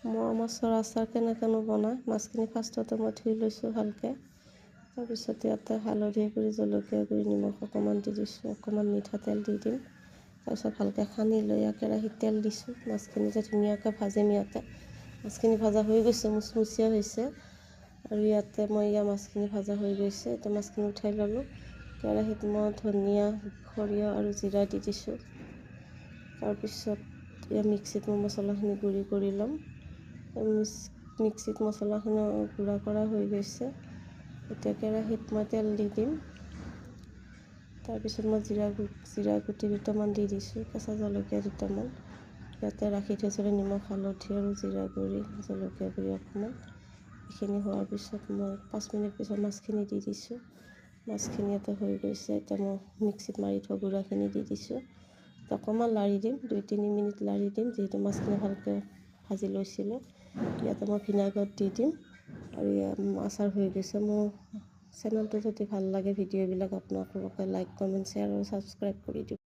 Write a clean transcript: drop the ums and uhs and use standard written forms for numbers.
মোৱা মাছৰ আচাৰ কেনেকৈনো বনায়। মাছখিনি ফাৰ্ষ্টতে মই ধুই লৈছোঁ ভালকৈ। তাৰপিছত ইয়াতে হালধি গুড়ি, জলকীয়া গুড়ি, নিমখ অকণমান দি দিছোঁ, অকণমান মিঠাতেল দি দিম। তাৰপিছত ভালকৈ সানি লৈ কেৰাহীত তেল দিছোঁ। মাছখিনি যে ধুনীয়াকৈ ভাজিম ইয়াতে। মাছখিনি ভাজা হৈ গৈছে, মুচমুচীয়া হৈছে। আৰু ইয়াতে মই মাছখিনি ভাজা হৈ গৈছে। এতিয়া মাছখিনি উঠাই ল'লোঁ। কেৰাহীত মই ধনিয়া, সৰিয়হ আৰু জিৰা দি দিছোঁ। তাৰপিছত মিক্সিত মই মছলাখিনি গুড়ি কৰি ল'ম। মিক্সিত মছলাখিনি গুড়া কৰা হৈ গৈছে। এতিয়া কেৰাহীত মই তেল দি দিম। তাৰপিছত মই জিৰা গুটি দুটামান দি দিছোঁ, কেঁচা জলকীয়া দুটামান। ইয়াতে ৰাখি থৈছিলোঁ নিমখ, হালধি আৰু জিৰা গুড়ি, জলকীয়া গুড়ি অকণমান। এইখিনি হোৱাৰ পিছত মই 5 মিনিট পিছত মাছখিনি দি দিছোঁ। মাছখিনি ইয়াতে হৈ গৈছে। এতিয়া মই মিক্সিত মাৰি থোৱা গুড়াখিনি দি দিছোঁ। অকণমান লাৰি দিম, 2-3 মিনিট লাৰি দিম, যিহেতু মাছখিনি ভালকৈ ভাজি লৈছিলোঁ। ইয়াতে মই ভিনেগাৰ দি দিম। আৰু আচাৰ হৈ গৈছে। মোৰ চেনেলটো যদি ভাল লাগে ভিডিঅ'বিলাক আপোনালোকে লাইক, কমেণ্ট, শ্বেয়াৰ আৰু ছাবস্ক্ৰাইব কৰি দিব।